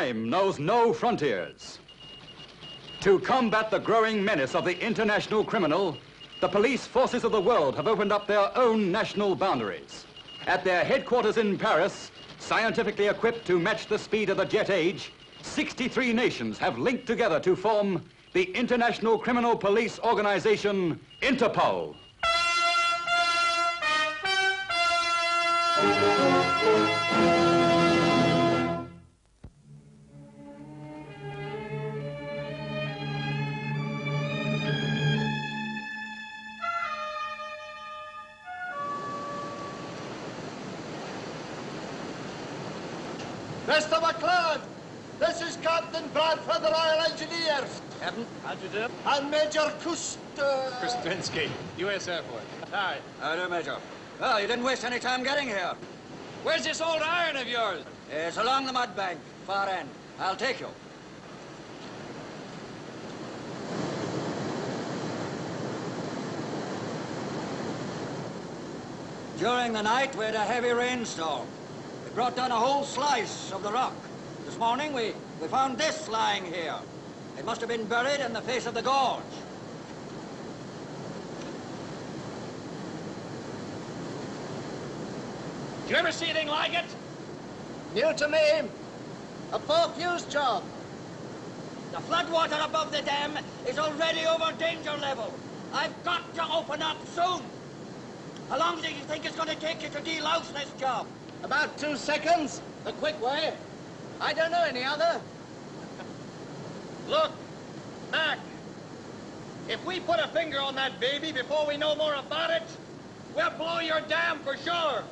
Crime knows no frontiers. To combat the growing menace of the international criminal, the police forces of the world have opened up their own national boundaries. At their headquarters in Paris, scientifically equipped to match the speed of the jet age, 63 nations have linked together to form the International Criminal Police Organization, Interpol. Mr. McLaren, this is Captain Bradford, the Royal Engineers. Captain, how'd you do? And Major Kustinsky, U.S. Air Force. Hi. How do you, Major? Well, you didn't waste any time getting here. Where's this old iron of yours? It's along the mud bank, far end. I'll take you. During the night, we had a heavy rainstorm. It brought down a whole slice of the rock. This morning, we found this lying here. It must have been buried in the face of the gorge. Did you ever see anything like it? New to me. A four-fuse job. The floodwater above the dam is already over danger level. I've got to open up soon. How long do you think it's going to take you to delouse this job? About 2 seconds. The quick way. I don't know any other. Look, Mac, if we put a finger on that baby before we know more about it, we'll blow your dam for sure.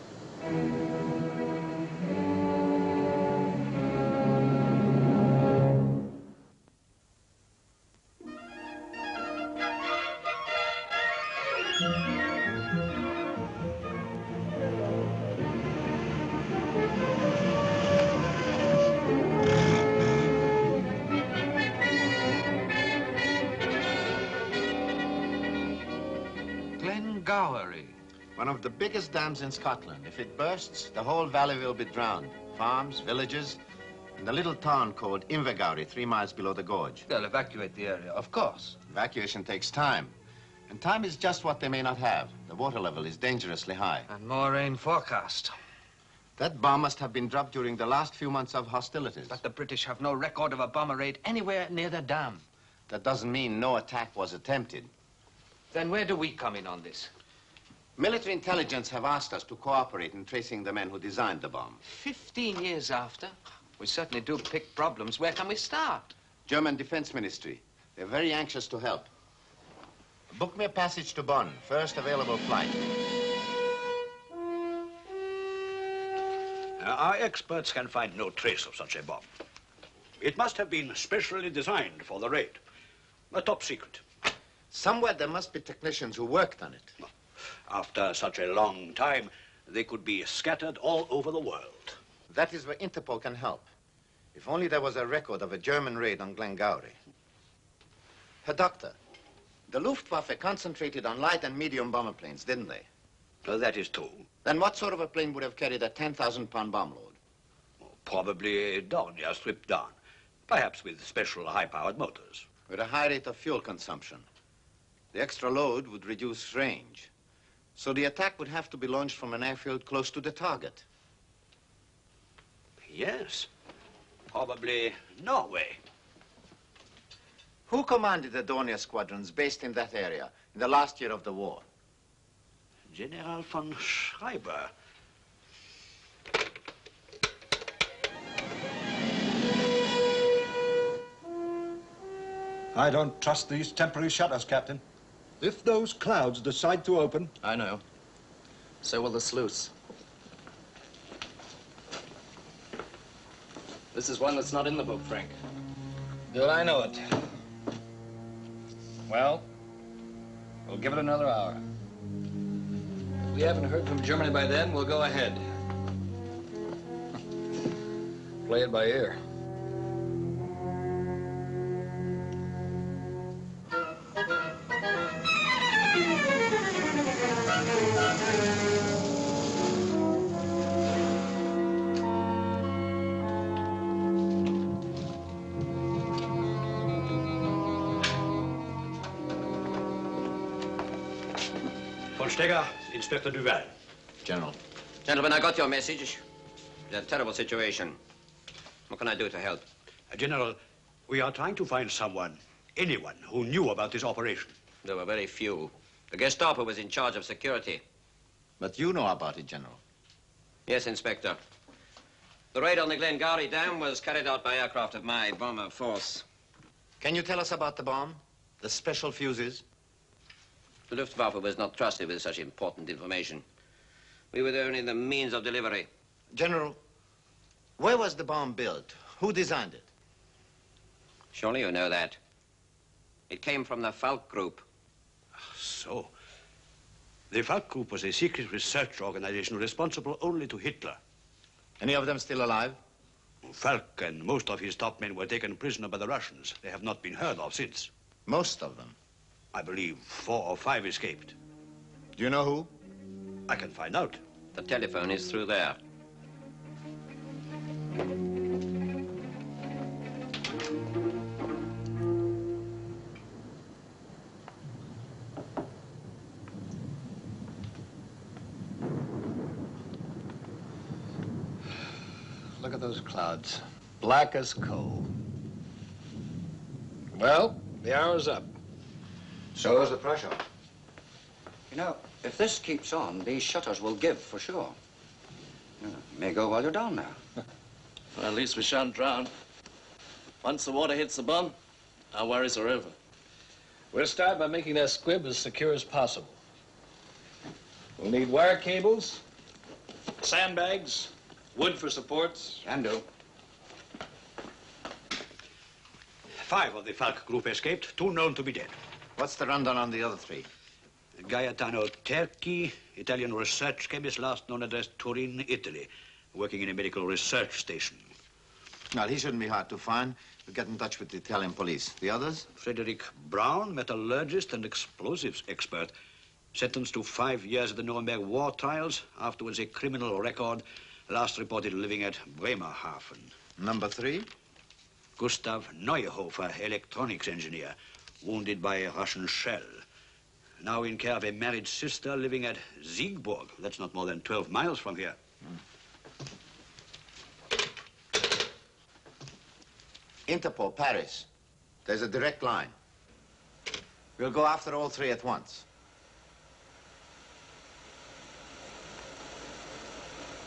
One of the biggest dams in Scotland. If it bursts, the whole valley will be drowned. Farms, villages, and a little town called Invergowrie, 3 miles below the gorge. They'll evacuate the area, of course. Evacuation takes time. And time is just what they may not have. The water level is dangerously high. And more rain forecast. That bomb must have been dropped during the last few months of hostilities. But the British have no record of a bomber raid anywhere near the dam. That doesn't mean no attack was attempted. Then where do we come in on this? Military intelligence have asked us to cooperate in tracing the men who designed the bomb. 15 years after? We certainly do pick problems. Where can we start? German Defense Ministry. They're very anxious to help. Book me a passage to Bonn. First available flight. Our experts can find no trace of such a bomb. It must have been specially designed for the raid. A top secret. Somewhere there must be technicians who worked on it. After such a long time, they could be scattered all over the world. That is where Interpol can help. If only there was a record of a German raid on Glengowrie. Herr Doctor, the Luftwaffe concentrated on light and medium bomber planes, didn't they? That is true. Then what sort of a plane would have carried a 10,000-pound bomb load? Probably a Dornier stripped down, perhaps with special high-powered motors. With a high rate of fuel consumption. The extra load would reduce range. So the attack would have to be launched from an airfield close to the target. Yes, probably Norway. Who commanded the Dornier squadrons based in that area in the last year of the war? General von Schreiber. I don't trust these temporary shutters, Captain. If those clouds decide to open... I know. So will the sluice. This is one that's not in the book, Frank. Good, I know it. Well, we'll give it another hour. If we haven't heard from Germany by then, we'll go ahead. Play it by ear. Von Steger, Inspector Duval. General. Gentlemen, I got your message. It's a terrible situation. What can I do to help? General, we are trying to find someone, anyone, who knew about this operation. There were very few. The Gestapo was in charge of security. But you know about it, General. Yes, Inspector. The raid on the Glengarry Dam was carried out by aircraft of my bomber force. Can you tell us about the bomb? The special fuses? The Luftwaffe was not trusted with such important information. We were only the means of delivery. General, where was the bomb built? Who designed it? Surely you know that. It came from the Falk Group. So, the Falk Group was a secret research organization responsible only to Hitler. Any of them still alive? Falk and most of his top men were taken prisoner by the Russians. They have not been heard of since. Most of them? I believe 4 or 5 escaped. Do you know who? I can find out. The telephone is through there. Look at those clouds. Black as coal. Well, the hour's up. So is the pressure. You know, if this keeps on, these shutters will give for sure. May go while you're down now. Well, at least we shan't drown. Once the water hits the bum, our worries are over. We'll start by making that squib as secure as possible. We'll need wire cables, sandbags, wood for supports. Can do. 5 of the Falk Group escaped, 2 known to be dead. What's the rundown on the other 3? Gaetano Terchi, Italian research chemist, last known as Turin, Italy, working in a medical research station. Well, he shouldn't be hard to find. We'll get in touch with the Italian police. The others? Frederick Brown, metallurgist and explosives expert, sentenced to 5 years at the Nuremberg war trials, afterwards a criminal record, last reported living at Bremerhaven. Number 3? Gustav Neuhofer, electronics engineer, wounded by a Russian shell. Now in care of a married sister living at Siegburg. That's not more than 12 miles from here. Interpol, Paris. There's a direct line. We'll go after all 3 at once.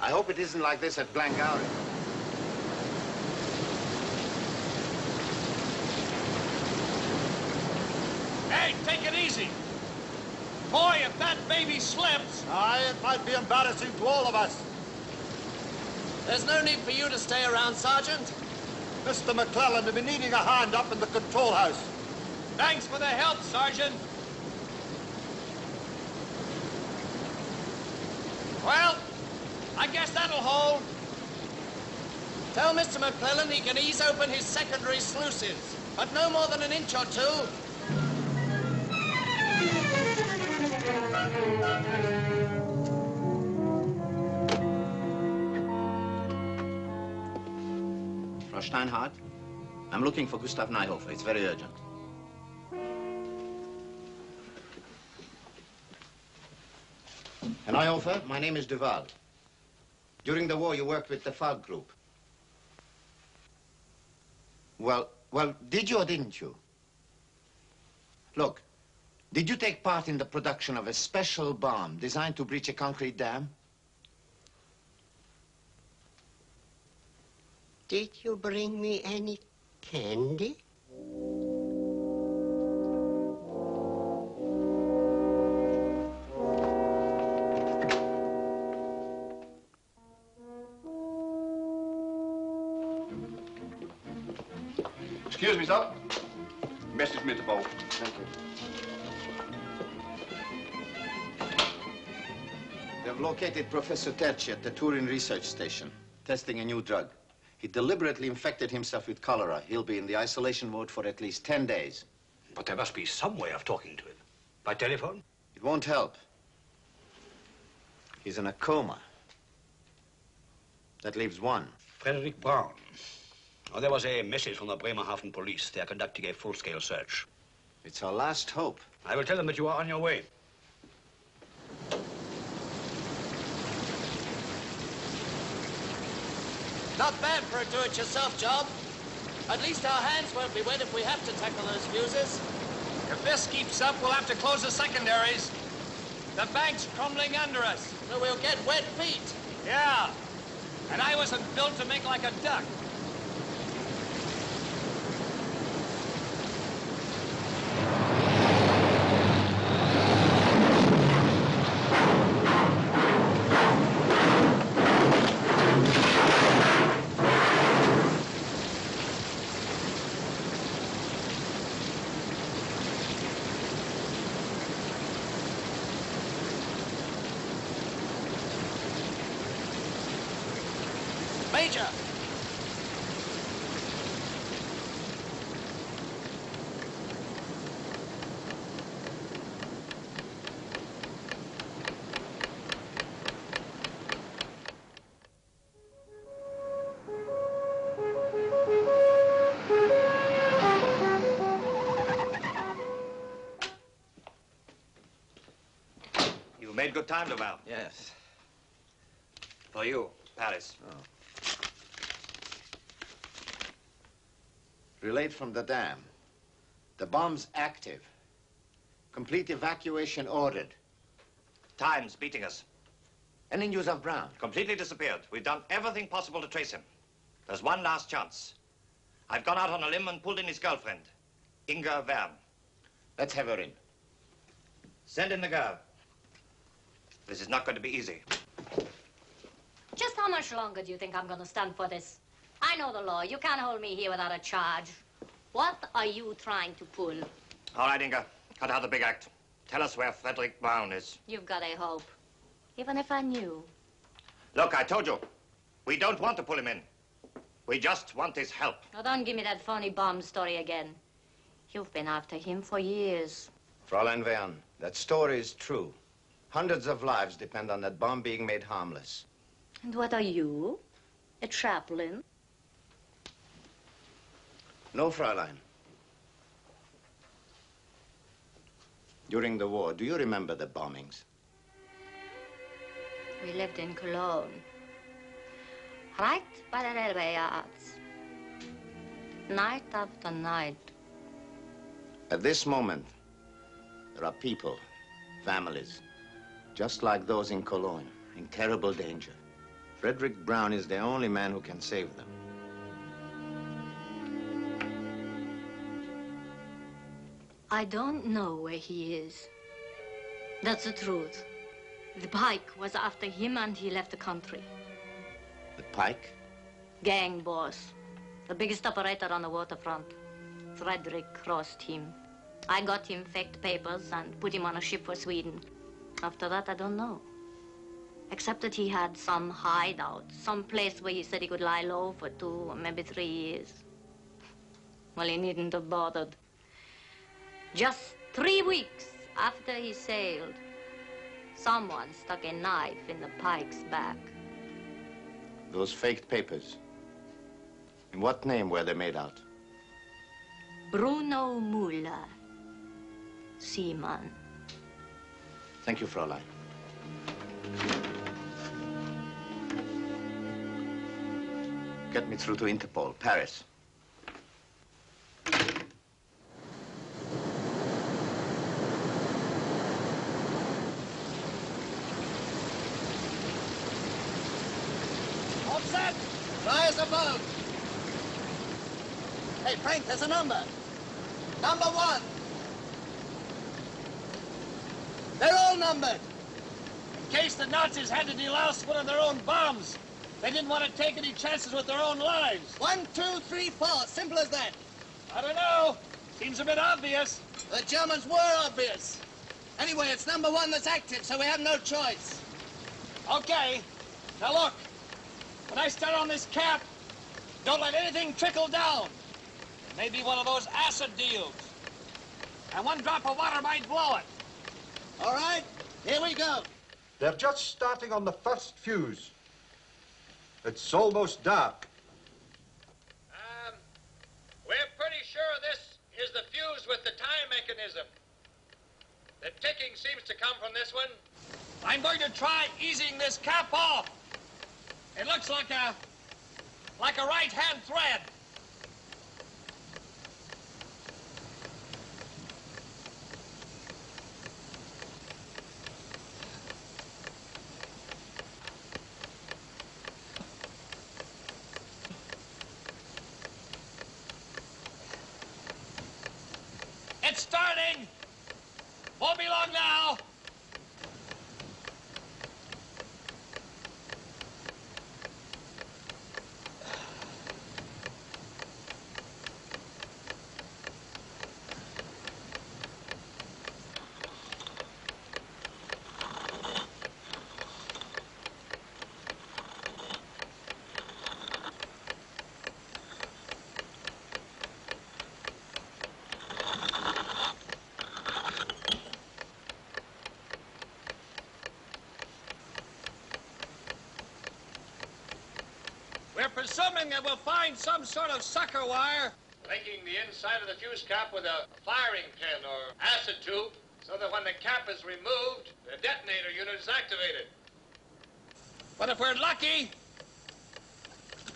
I hope it isn't like this at Glengarry. Hey, take it easy. Boy, if that baby slips... Aye, it might be embarrassing to all of us. There's no need for you to stay around, Sergeant. Mr. McClellan will be needing a hand up in the control house. Thanks for the help, Sergeant. Well, I guess that'll hold. Tell Mr. McClellan he can ease open his secondary sluices, but no more than an inch or 2. Frau Steinhardt, I'm looking for Gustav Neuhofer. It's very urgent. Herr Neuhofer, my name is Duval. During the war, you worked with the Falk Group. Well, did you or didn't you? Look, did you take part in the production of a special bomb designed to breach a concrete dam? Did you bring me any candy? Excuse me, sir. Message from Interpol. Thank you. They've located Professor Terci at the Turin research station, testing a new drug. He deliberately infected himself with cholera. He'll be in the isolation ward for at least 10 days. But there must be some way of talking to him. By telephone? It won't help. He's in a coma. That leaves one. Frederick Brown. Oh, there was a message from the Bremerhaven police. They are conducting a full-scale search. It's our last hope. I will tell them that you are on your way. Not bad for a do-it-yourself job. At least our hands won't be wet if we have to tackle those fuses. If this keeps up, we'll have to close the secondaries. The bank's crumbling under us. So we'll get wet feet. Yeah. And I wasn't built to make like a duck. Major! You made good time, Duval. Yes. For you, Paris. Oh. Relayed from the dam. The bomb's active. Complete evacuation ordered. Time's beating us. Any news of Brown? Completely disappeared. We've done everything possible to trace him. There's one last chance. I've gone out on a limb and pulled in his girlfriend, Inga Verne. Let's have her in. Send in the girl. This is not going to be easy. Just how much longer do you think I'm going to stand for this? I know the law. You can't hold me here without a charge. What are you trying to pull? All right, Inga. Cut out the big act. Tell us where Frederick Brown is. You've got a hope. Even if I knew. Look, I told you. We don't want to pull him in. We just want his help. Now, don't give me that phony bomb story again. You've been after him for years. Fräulein Verne, that story is true. Hundreds of lives depend on that bomb being made harmless. And what are you? A chaplain? No, Fräulein. During the war, do you remember the bombings? We lived in Cologne. Right by the railway yards. Night after night. At this moment, there are people, families, just like those in Cologne, in terrible danger. Frederick Brown is the only man who can save them. I don't know where he is. That's the truth. The Pike was after him and he left the country. The Pike? Gang boss. The biggest operator on the waterfront. Frederick crossed him. I got him faked papers and put him on a ship for Sweden. After that, I don't know. Except that he had some hideout, some place where he said he could lie low for 2 or maybe 3 years. Well, he needn't have bothered. Just 3 weeks after he sailed, someone stuck a knife in the Pike's back. Those faked papers. In what name were they made out? Bruno Müller, seaman. Thank you, Fräulein. Get me through to Interpol, Paris. All set. Rise above. Hey, Frank, there's a number. Number 1. They're all numbered. In case the Nazis had to delouse one of their own bombs. They didn't want to take any chances with their own lives. 1, 2, 3, 4. Simple as that. I don't know. Seems a bit obvious. The Germans were obvious. Anyway, it's number 1 that's active, so we have no choice. Okay. Now look. When I start on this cap, don't let anything trickle down. It may be one of those acid deals. And 1 drop of water might blow it. All right, here we go. They're just starting on the first fuse. It's almost dark. We're pretty sure this is the fuse with the time mechanism. The ticking seems to come from this one. I'm going to try easing this cap off. It looks like a like a right-hand thread. It's starting. Won't be long now. We're presuming that we'll find some sort of sucker wire linking the inside of the fuse cap with a firing pin or acid tube, so that when the cap is removed, the detonator unit is activated. But if we're lucky,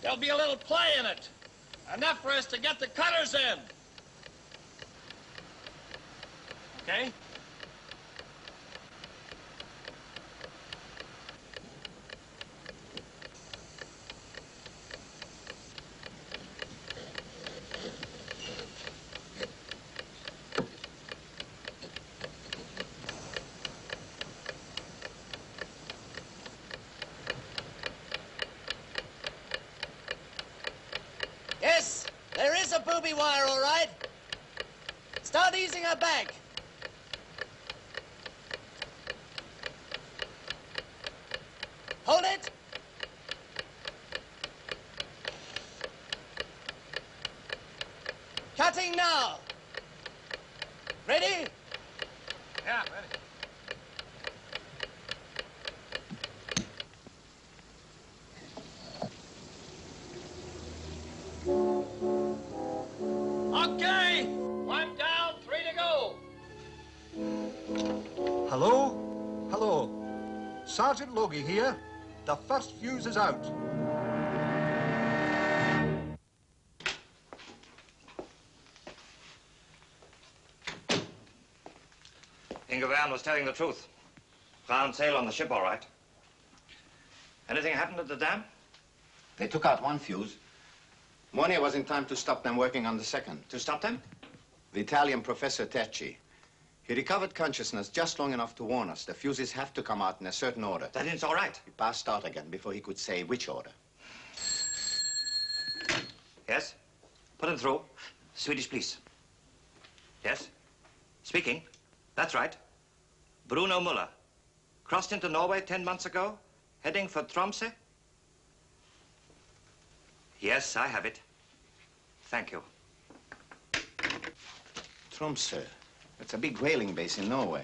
there'll be a little play in it. Enough for us to get the cutters in. Okay? Yes, there is a booby wire, all right. Start easing her back. Hold it. Cutting now. Ready? Yeah, ready. Okay, 1 down, 3 to go. Hello? Hello. Sergeant Logie here. The first fuse is out. Inga Van was telling the truth. Found sail on the ship, all right. Anything happened at the dam? They took out one fuse. Monia was in time to stop them working on the second. To stop them? The Italian Professor Tecci. He recovered consciousness just long enough to warn us the fuses have to come out in a certain order. Then it's all right. He passed out again before he could say which order. Yes? Put him through. Swedish police. Yes? Speaking. That's right. Bruno Muller. Crossed into Norway 10 months ago, heading for Tromsø. Yes, I have it. Thank you. Tromsø. It's a big whaling base in Norway.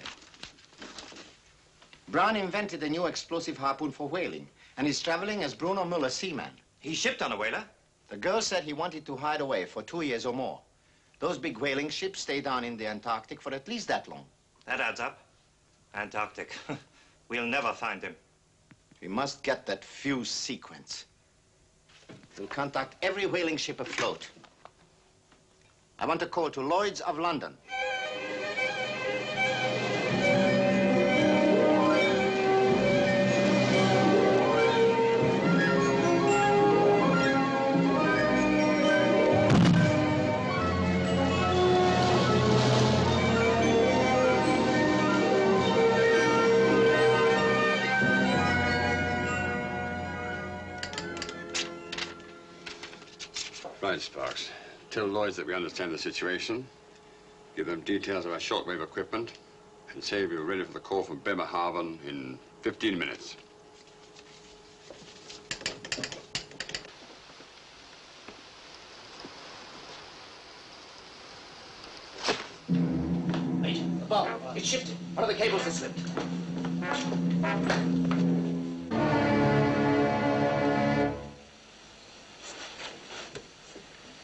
Brown invented a new explosive harpoon for whaling, and he's traveling as Bruno Muller, seaman. He shipped on a whaler? The girl said he wanted to hide away for 2 years or more. Those big whaling ships stay down in the Antarctic for at least that long. That adds up. Antarctic. We'll never find him. We must get that fuse sequence. We'll contact every whaling ship afloat. I want a call to Lloyd's of London. Right, Sparks. Tell Lloyds that we understand the situation. Give them details of our shortwave equipment. And say we're ready for the call from Bremerhaven in 15 minutes. Wait, above. It's shifted. One of the cables has slipped.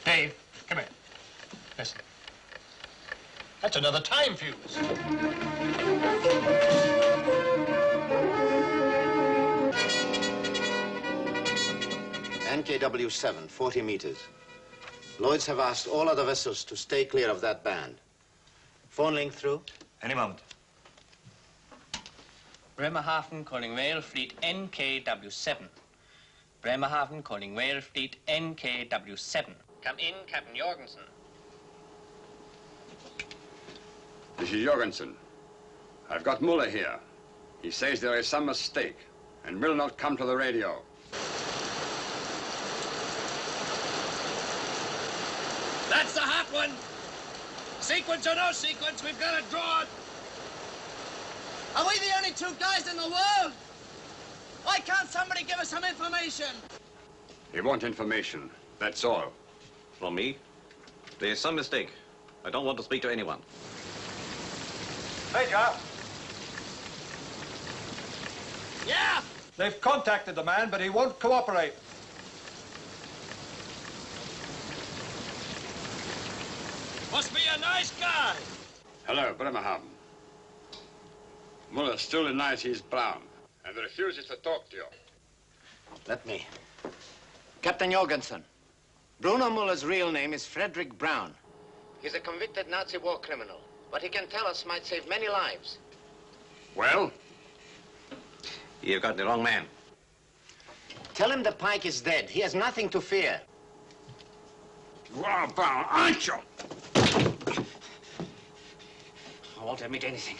Dave, come here. Listen. That's another time fuse. NKW-7, 40 meters. Lloyds have asked all other vessels to stay clear of that band. Phone link through? Any moment. Bremerhaven calling Whale Fleet NKW-7. Bremerhaven calling Whale Fleet NKW-7. Come in, Captain Jorgensen. This is Jorgensen. I've got Muller here. He says there is some mistake and will not come to the radio. That's the hot one. Sequence or no sequence, we've got to draw it. Are we the only two guys in the world? Why can't somebody give us some information? He wants information, that's all. From me? There's some mistake. I don't want to speak to anyone. Major! Yeah! They've contacted the man, but he won't cooperate. Must be a nice guy. Hello, Bremerhaven. Muller still denies he's Brown and refuses to talk to you. Let me. Captain Jorgensen, Bruno Muller's real name is Frederick Brown. He's a convicted Nazi war criminal. What he can tell us might save many lives. Well? You've got the wrong man. Tell him the Pike is dead. He has nothing to fear. You are Brown, aren't you? I won't admit anything.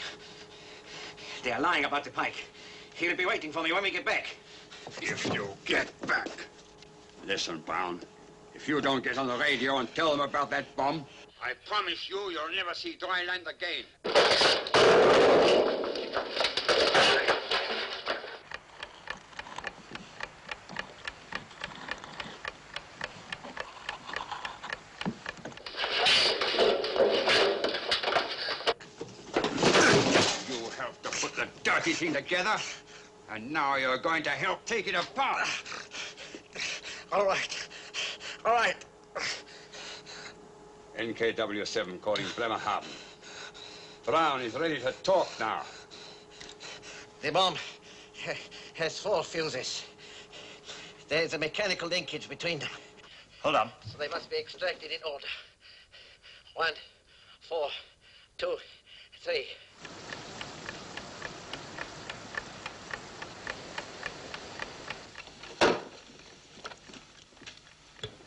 They are lying about the Pike. He'll be waiting for me when we get back. If you get back. Listen, Brown. If you don't get on the radio and tell them about that bomb, I promise you, you'll never see dry land again. You helped to put the dirty thing together, and now you're going to help take it apart. All right. All right. NKW-7 calling Bremerhaven. Brown is ready to talk now. The bomb has 4 fuses. There's a mechanical linkage between them. Hold on. So they must be extracted in order. 1, 4, 2, 3.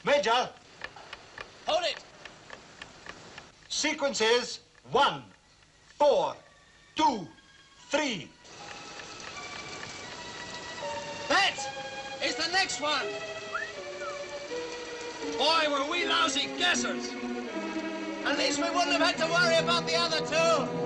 Major, Hold it. sequence is 1, 4, 2, 3. That is the next one. Boy, were we lousy guessers. At least we wouldn't have had to worry about the other 2.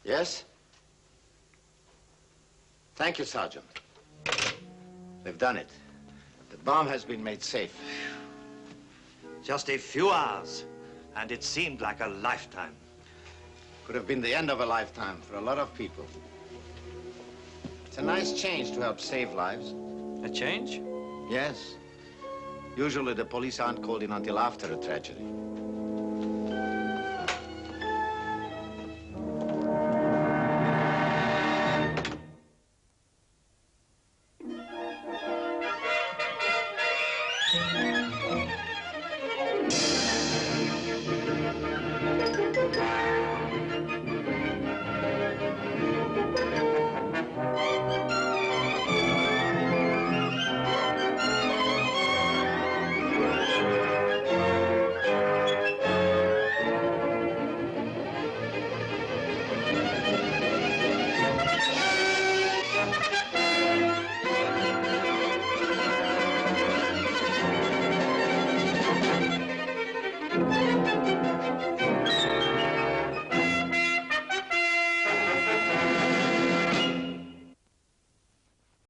Yes? Thank you, Sergeant. They've done it. The bomb has been made safe. Just a few hours, and it seemed like a lifetime. Could have been the end of a lifetime for a lot of people. It's a nice change to help save lives. A change? Yes. Usually the police aren't called in until after a tragedy.